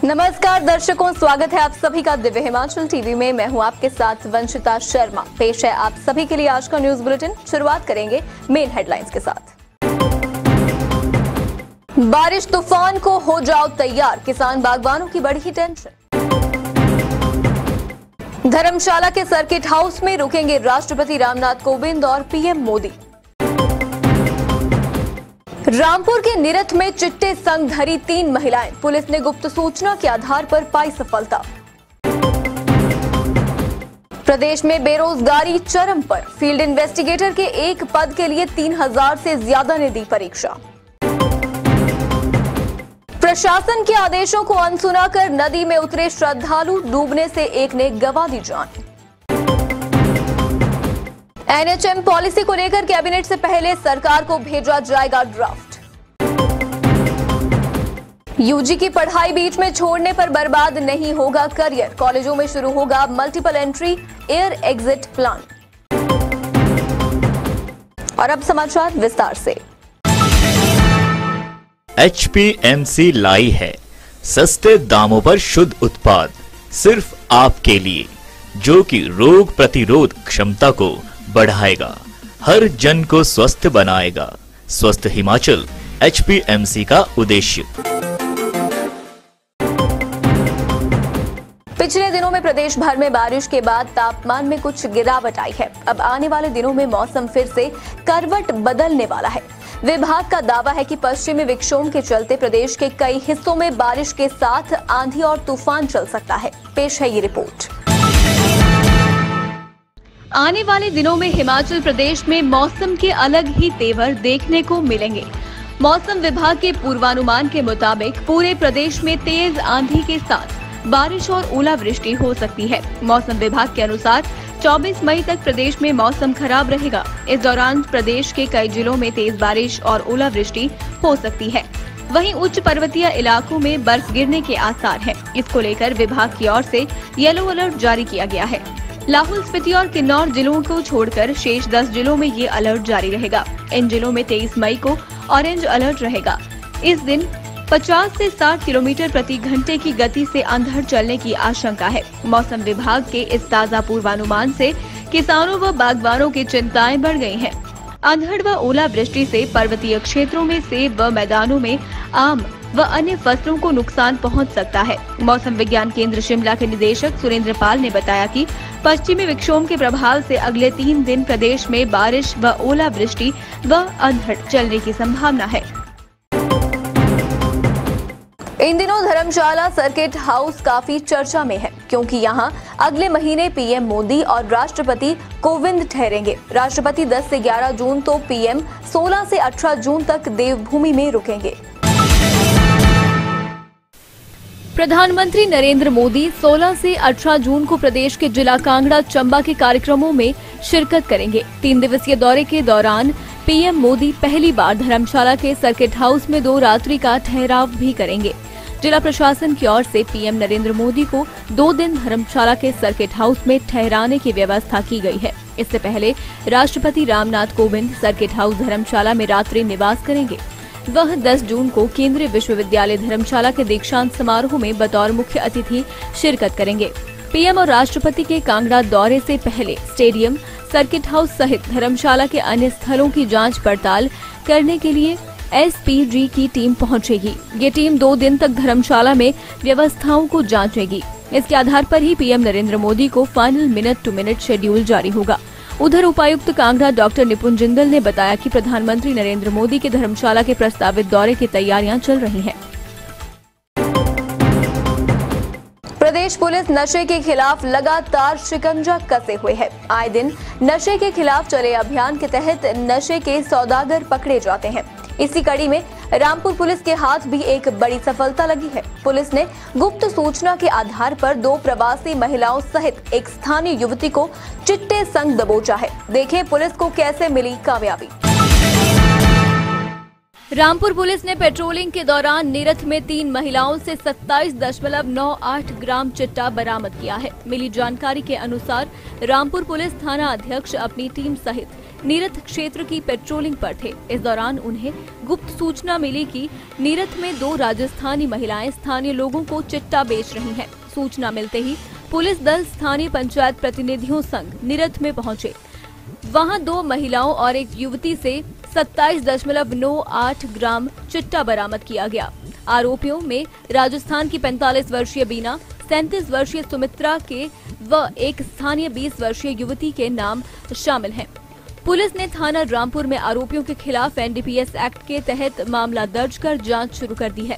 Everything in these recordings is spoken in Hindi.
नमस्कार दर्शकों, स्वागत है आप सभी का दिव्य हिमाचल टीवी में। मैं हूं आपके साथ वंशिता शर्मा। पेश है आप सभी के लिए आज का न्यूज बुलेटिन। शुरुआत करेंगे मेन हेडलाइंस के साथ। बारिश तूफान को हो जाओ तैयार, किसान बागवानों की बढ़ी टेंशन। धर्मशाला के सर्किट हाउस में रुकेंगे राष्ट्रपति रामनाथ कोविंद और पीएम मोदी। रामपुर के निरथ में चिट्टे संग धरी 3 महिलाएं, पुलिस ने गुप्त सूचना के आधार पर पाई सफलता। प्रदेश में बेरोजगारी चरम पर, फील्ड इन्वेस्टिगेटर के एक पद के लिए 3000 से ज्यादा ने दी परीक्षा। प्रशासन के आदेशों को अनसुना कर नदी में उतरे श्रद्धालु, डूबने से एक ने गंवा दी जान। एनएचएम पॉलिसी को लेकर कैबिनेट से पहले सरकार को भेजा जाएगा ड्राफ्ट। यूजी की पढ़ाई बीच में छोड़ने पर बर्बाद नहीं होगा करियर, कॉलेजों में शुरू होगा multiple entry air exit plan. और अब समाचार विस्तार से। HPMC लाई है सस्ते दामों पर शुद्ध उत्पाद सिर्फ आपके लिए, जो कि रोग प्रतिरोध क्षमता को बढ़ाएगा, हर जन को स्वस्थ बनाएगा। स्वस्थ हिमाचल HPMC का उद्देश्य। पिछले दिनों में प्रदेश भर में बारिश के बाद तापमान में कुछ गिरावट आई है। अब आने वाले दिनों में मौसम फिर से करवट बदलने वाला है। विभाग का दावा है कि पश्चिमी विक्षोभ के चलते प्रदेश के कई हिस्सों में बारिश के साथ आंधी और तूफान चल सकता है। पेश है ये रिपोर्ट। आने वाले दिनों में हिमाचल प्रदेश में मौसम के अलग ही तेवर देखने को मिलेंगे। मौसम विभाग के पूर्वानुमान के मुताबिक पूरे प्रदेश में तेज आंधी के साथ बारिश और ओलावृष्टि हो सकती है। मौसम विभाग के अनुसार 24 मई तक प्रदेश में मौसम खराब रहेगा। इस दौरान प्रदेश के कई जिलों में तेज बारिश और ओलावृष्टि हो सकती है। वहीं उच्च पर्वतीय इलाकों में बर्फ गिरने के आसार हैं। इसको लेकर विभाग की ओर से येलो अलर्ट जारी किया गया है। लाहौल स्पीति और किन्नौर जिलों को छोड़कर शेष 10 जिलों में ये अलर्ट जारी रहेगा। इन जिलों में 23 मई को ऑरेंज अलर्ट रहेगा। इस दिन 50 से 60 किलोमीटर प्रति घंटे की गति से अंधड़ चलने की आशंका है। मौसम विभाग के इस ताजा पूर्वानुमान से किसानों व बागवानों की चिंताएं बढ़ गई हैं। अंधड़ व ओलावृष्टि से पर्वतीय क्षेत्रों में सेब व मैदानों में आम व अन्य फसलों को नुकसान पहुंच सकता है। मौसम विज्ञान केंद्र शिमला के निदेशक सुरेंद्र पाल ने बताया कि पश्चिमी विक्षोभ के प्रभाव से अगले 3 दिन प्रदेश में बारिश व ओलावृष्टि व अंधड़ चलने की संभावना है। इन दिनों धर्मशाला सर्किट हाउस काफी चर्चा में है, क्योंकि यहां अगले महीने पीएम मोदी और राष्ट्रपति कोविंद ठहरेंगे। राष्ट्रपति 10 से 11 जून तो पीएम 16 से 18 जून तक देवभूमि में रुकेंगे। प्रधानमंत्री नरेंद्र मोदी 16 से 18 जून को प्रदेश के जिला कांगड़ा, चंबा के कार्यक्रमों में शिरकत करेंगे। 3 दिवसीय दौरे के दौरान पीएम मोदी पहली बार धर्मशाला के सर्किट हाउस में 2 रात्रि का ठहराव भी करेंगे। जिला प्रशासन की ओर से पीएम नरेंद्र मोदी को 2 दिन धर्मशाला के सर्किट हाउस में ठहराने की व्यवस्था की गई है। इससे पहले राष्ट्रपति रामनाथ कोविंद सर्किट हाउस धर्मशाला में रात्रि निवास करेंगे। वह 10 जून को केंद्रीय विश्वविद्यालय धर्मशाला के दीक्षांत समारोह में बतौर मुख्य अतिथि शिरकत करेंगे। पीएम और राष्ट्रपति के कांगड़ा दौरे से पहले स्टेडियम, सर्किट हाउस सहित धर्मशाला के अन्य स्थलों की जांच पड़ताल करने के लिए एसपीजी की टीम पहुंचेगी। ये टीम 2 दिन तक धर्मशाला में व्यवस्थाओं को जांचेगी। इसके आधार पर ही पीएम नरेंद्र मोदी को final minute to minute schedule जारी होगा। उधर उपायुक्त कांगड़ा डॉक्टर निपुण जिंदल ने बताया कि प्रधानमंत्री नरेंद्र मोदी के धर्मशाला के प्रस्तावित दौरे की तैयारियां चल रही हैं। प्रदेश पुलिस नशे के खिलाफ लगातार शिकंजा कसे हुए है। आए दिन नशे के खिलाफ चले अभियान के तहत नशे के सौदागर पकड़े जाते हैं। इसी कड़ी में रामपुर पुलिस के हाथ भी एक बड़ी सफलता लगी है। पुलिस ने गुप्त सूचना के आधार पर 2 प्रवासी महिलाओं सहित एक स्थानीय युवती को चिट्टे संग दबोचा है। देखें पुलिस को कैसे मिली कामयाबी। रामपुर पुलिस ने पेट्रोलिंग के दौरान निरथ में 3 महिलाओं से 27.98 ग्राम चिट्टा बरामद किया है। मिली जानकारी के अनुसार रामपुर पुलिस थाना अध्यक्ष अपनी टीम सहित नीरथ क्षेत्र की पेट्रोलिंग पर थे। इस दौरान उन्हें गुप्त सूचना मिली कि नीरथ में 2 राजस्थानी महिलाएं स्थानीय लोगों को चिट्टा बेच रही हैं। सूचना मिलते ही पुलिस दल स्थानीय पंचायत प्रतिनिधियों संग नीरथ में पहुंचे। वहां 2 महिलाओं और एक युवती से 27.98 ग्राम चिट्टा बरामद किया गया। आरोपियों में राजस्थान की 45 वर्षीय बीना, 37 वर्षीय सुमित्रा के व एक स्थानीय 20 वर्षीय युवती के नाम शामिल हैं। पुलिस ने थाना रामपुर में आरोपियों के खिलाफ एनडीपीएस एक्ट के तहत मामला दर्ज कर जांच शुरू कर दी है।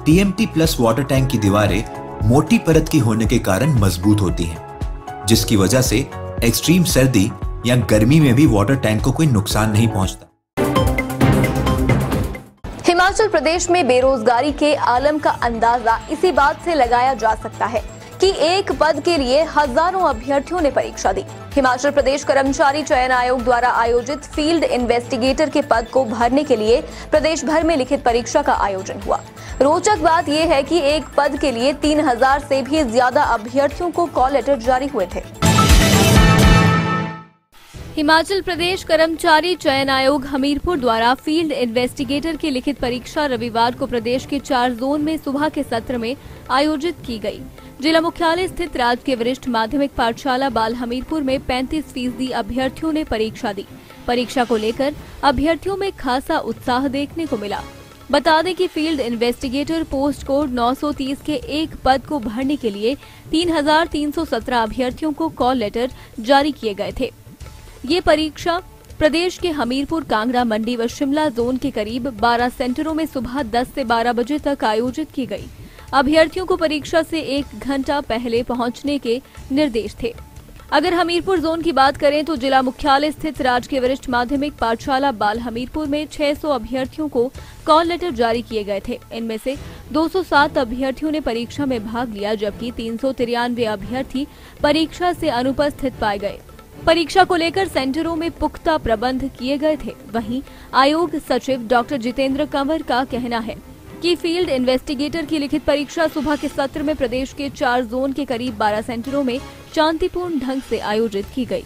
टीएमटी प्लस वाटर टैंक की दीवारें मोटी परत की होने के कारण मजबूत होती हैं, जिसकी वजह से एक्सट्रीम सर्दी या गर्मी में भी वाटर टैंक को कोई नुकसान नहीं पहुंचता। हिमाचल प्रदेश में बेरोजगारी के आलम का अंदाजा इसी बात से लगाया जा सकता है कि एक पद के लिए हजारों अभ्यर्थियों ने परीक्षा दी। हिमाचल प्रदेश कर्मचारी चयन आयोग द्वारा आयोजित फील्ड इन्वेस्टिगेटर के पद को भरने के लिए प्रदेश भर में लिखित परीक्षा का आयोजन हुआ। रोचक बात यह है कि एक पद के लिए 3000 से भी ज्यादा अभ्यर्थियों को कॉल लेटर जारी हुए थे। हिमाचल प्रदेश कर्मचारी चयन आयोग हमीरपुर द्वारा फील्ड इन्वेस्टिगेटर की लिखित परीक्षा रविवार को प्रदेश के 4 जोन में सुबह के सत्र में आयोजित की गई। जिला मुख्यालय स्थित राजकीय वरिष्ठ माध्यमिक पाठशाला बाल हमीरपुर में 35% अभ्यर्थियों ने परीक्षा दी। परीक्षा को लेकर अभ्यर्थियों में खासा उत्साह देखने को मिला। बता दें कि फील्ड इन्वेस्टिगेटर पोस्ट कोड 930 के एक पद को भरने के लिए 3317 अभ्यर्थियों को कॉल लेटर जारी किए गए थे। ये परीक्षा प्रदेश के हमीरपुर, कांगड़ा, मंडी व शिमला जोन के करीब 12 सेंटरों में सुबह 10 से 12 बजे तक आयोजित की गई। अभ्यर्थियों को परीक्षा से 1 घंटा पहले पहुंचने के निर्देश थे। अगर हमीरपुर जोन की बात करें तो जिला मुख्यालय स्थित राजकीय वरिष्ठ माध्यमिक पाठशाला बाल हमीरपुर में 600 अभ्यर्थियों को कॉल लेटर जारी किए गए थे। इनमें से 207 अभ्यर्थियों ने परीक्षा में भाग लिया, जबकि 393 अभ्यर्थी परीक्षा से अनुपस्थित पाए गए। परीक्षा को लेकर सेंटरों में पुख्ता प्रबंध किए गए थे। वहीं आयोग सचिव डॉक्टर जितेंद्र कंवर का कहना है कि फील्ड इन्वेस्टिगेटर की लिखित परीक्षा सुबह के सत्र में प्रदेश के 4 जोन के करीब 12 सेंटरों में शांतिपूर्ण ढंग से आयोजित की गई।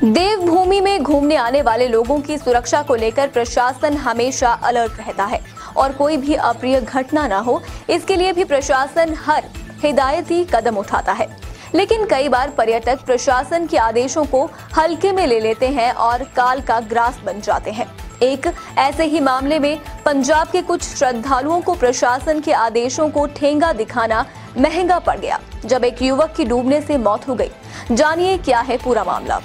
देवभूमि में घूमने आने वाले लोगों की सुरक्षा को लेकर प्रशासन हमेशा अलर्ट रहता है और कोई भी अप्रिय घटना न हो, इसके लिए भी प्रशासन हर हिदायती कदम उठाता है। लेकिन कई बार पर्यटक प्रशासन के आदेशों को हल्के में ले लेते हैं और काल का ग्रास बन जाते हैं। एक ऐसे ही मामले में पंजाब के कुछ श्रद्धालुओं को प्रशासन के आदेशों को ठेंगा दिखाना महंगा पड़ गया, जब एक युवक की डूबने से मौत हो गई। जानिए क्या है पूरा मामला।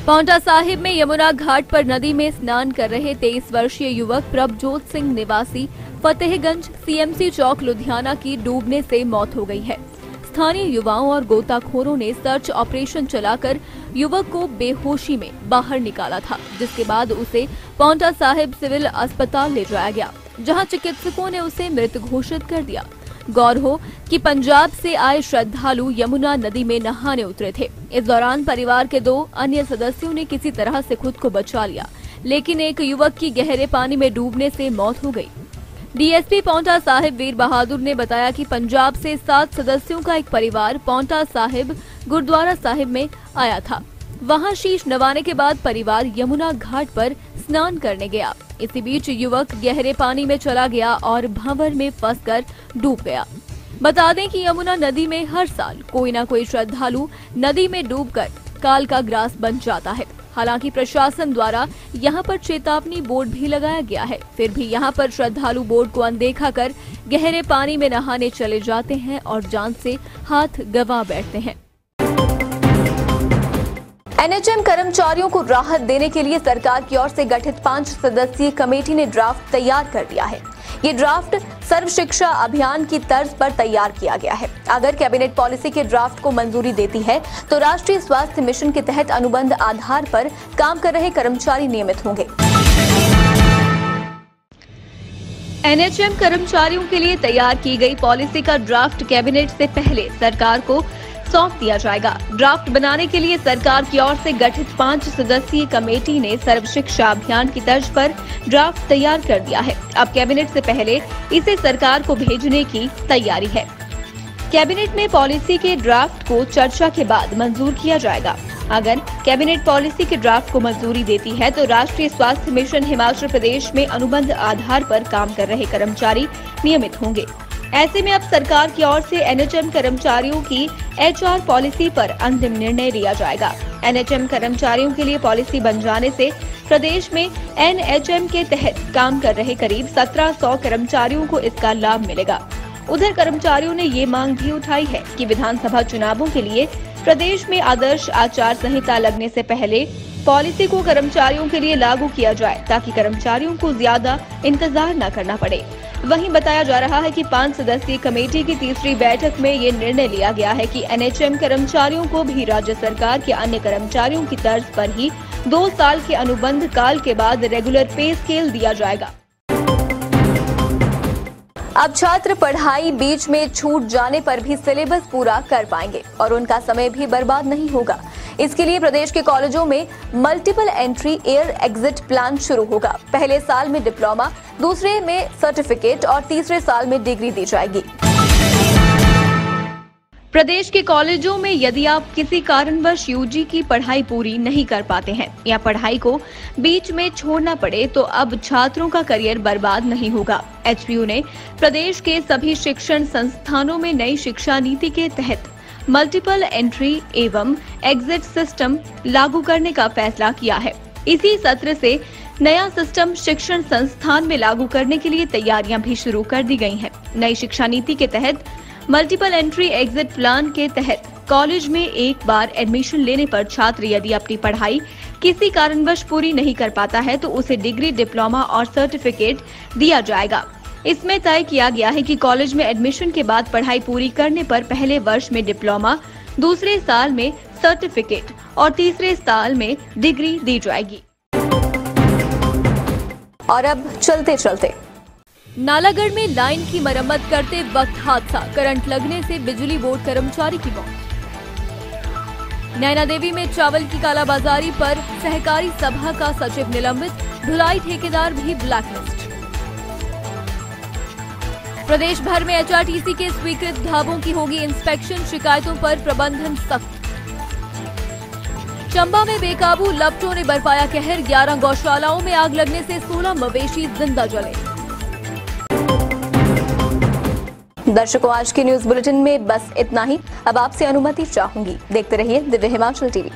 पांवटा साहिब में यमुना घाट पर नदी में स्नान कर रहे 23 वर्षीय युवक प्रभजोत सिंह निवासी फतेहगंज सीएमसी चौक लुधियाना की डूबने से मौत हो गई है। स्थानीय युवाओं और गोताखोरों ने सर्च ऑपरेशन चलाकर युवक को बेहोशी में बाहर निकाला था, जिसके बाद उसे पांवटा साहिब सिविल अस्पताल ले जाया गया, जहां चिकित्सकों ने उसे मृत घोषित कर दिया। गौर हो कि पंजाब से आए श्रद्धालु यमुना नदी में नहाने उतरे थे। इस दौरान परिवार के 2 अन्य सदस्यों ने किसी तरह से खुद को बचा लिया, लेकिन एक युवक की गहरे पानी में डूबने से मौत हो गई। डीएसपी पांवटा साहिब वीर बहादुर ने बताया कि पंजाब से 7 सदस्यों का एक परिवार पांवटा साहिब गुरुद्वारा साहिब में आया था। वहां शीश नवाने के बाद परिवार यमुना घाट पर स्नान करने गया। इसी बीच युवक गहरे पानी में चला गया और भंवर में फंसकर डूब गया। बता दें कि यमुना नदी में हर साल कोई न कोई श्रद्धालु नदी में डूबकर काल का ग्रास बन जाता है। हालांकि प्रशासन द्वारा यहां पर चेतावनी बोर्ड भी लगाया गया है, फिर भी यहां पर श्रद्धालु बोर्ड को अनदेखा कर गहरे पानी में नहाने चले जाते हैं और जान से हाथ गंवा बैठते हैं। एनएचएम कर्मचारियों को राहत देने के लिए सरकार की ओर से गठित 5 सदस्यीय कमेटी ने ड्राफ्ट तैयार कर दिया है। ये ड्राफ्ट सर्व शिक्षा अभियान की तर्ज पर तैयार किया गया है। अगर कैबिनेट पॉलिसी के ड्राफ्ट को मंजूरी देती है तो राष्ट्रीय स्वास्थ्य मिशन के तहत अनुबंध आधार पर काम कर रहे कर्मचारी नियमित होंगे। एनएचएम कर्मचारियों के लिए तैयार की गई पॉलिसी का ड्राफ्ट कैबिनेट से पहले सरकार को सौंप दिया जाएगा। ड्राफ्ट बनाने के लिए सरकार की ओर से गठित 5 सदस्यीय कमेटी ने सर्व शिक्षा अभियान की तर्ज पर ड्राफ्ट तैयार कर दिया है। अब कैबिनेट से पहले इसे सरकार को भेजने की तैयारी है। कैबिनेट में पॉलिसी के ड्राफ्ट को चर्चा के बाद मंजूर किया जाएगा। अगर कैबिनेट पॉलिसी के ड्राफ्ट को मंजूरी देती है तो राष्ट्रीय स्वास्थ्य मिशन हिमाचल प्रदेश में अनुबंध आधार पर काम कर रहे कर्मचारी नियमित होंगे। ऐसे में अब सरकार की ओर से एनएचएम कर्मचारियों की एचआर पॉलिसी पर अंतिम निर्णय लिया जाएगा। एनएचएम कर्मचारियों के लिए पॉलिसी बन जाने से प्रदेश में एनएचएम के तहत काम कर रहे करीब 1700 कर्मचारियों को इसका लाभ मिलेगा। उधर कर्मचारियों ने ये मांग भी उठाई है कि विधानसभा चुनावों के लिए प्रदेश में आदर्श आचार संहिता लगने से पहले पॉलिसी को कर्मचारियों के लिए लागू किया जाए ताकि कर्मचारियों को ज्यादा इंतजार न करना पड़े। वहीं बताया जा रहा है कि 5 सदस्यीय कमेटी की तीसरी बैठक में ये निर्णय लिया गया है कि एनएचएम कर्मचारियों को भी राज्य सरकार के अन्य कर्मचारियों की तर्ज पर ही 2 साल के अनुबंध काल के बाद रेगुलर पे स्केल दिया जाएगा। अब छात्र पढ़ाई बीच में छूट जाने पर भी सिलेबस पूरा कर पाएंगे और उनका समय भी बर्बाद नहीं होगा। इसके लिए प्रदेश के कॉलेजों में multiple entry air exit plan शुरू होगा। पहले साल में डिप्लोमा, दूसरे में सर्टिफिकेट और तीसरे साल में डिग्री दी जाएगी। प्रदेश के कॉलेजों में यदि आप किसी कारणवश यूजी की पढ़ाई पूरी नहीं कर पाते हैं या पढ़ाई को बीच में छोड़ना पड़े तो अब छात्रों का करियर बर्बाद नहीं होगा। एचपीयू ने प्रदेश के सभी शिक्षण संस्थानों में नई शिक्षा नीति के तहत मल्टीपल एंट्री एवं एग्जिट सिस्टम लागू करने का फैसला किया है। इसी सत्र से नया सिस्टम शिक्षण संस्थान में लागू करने के लिए तैयारियां भी शुरू कर दी गई हैं। नई शिक्षा नीति के तहत मल्टीपल एंट्री एग्जिट प्लान के तहत कॉलेज में एक बार एडमिशन लेने पर छात्र यदि अपनी पढ़ाई किसी कारणवश पूरी नहीं कर पाता है तो उसे डिग्री, डिप्लोमा और सर्टिफिकेट दिया जाएगा। इसमें तय किया गया है कि कॉलेज में एडमिशन के बाद पढ़ाई पूरी करने पर पहले वर्ष में डिप्लोमा, दूसरे साल में सर्टिफिकेट और तीसरे साल में डिग्री दी जाएगी। और अब चलते चलते नालागढ़ में लाइन की मरम्मत करते वक्त हादसा, करंट लगने से बिजली बोर्ड कर्मचारी की मौत। नैना देवी में चावल की कालाबाजारी पर सहकारी सभा का सचिव निलंबित, ढुलाई ठेकेदार भी ब्लैकलिस्ट। प्रदेश भर में एचआरटीसी के स्वीकृत ढाबों की होगी इंस्पेक्शन, शिकायतों पर प्रबंधन सख्त। चंबा में बेकाबू लपटों ने बरपाया कहर, 11 गौशालाओं में आग लगने से 16 मवेशी जिंदा जले। दर्शकों, आज के न्यूज बुलेटिन में बस इतना ही। अब आपसे अनुमति चाहूंगी। देखते रहिए दिव्य हिमाचल टीवी।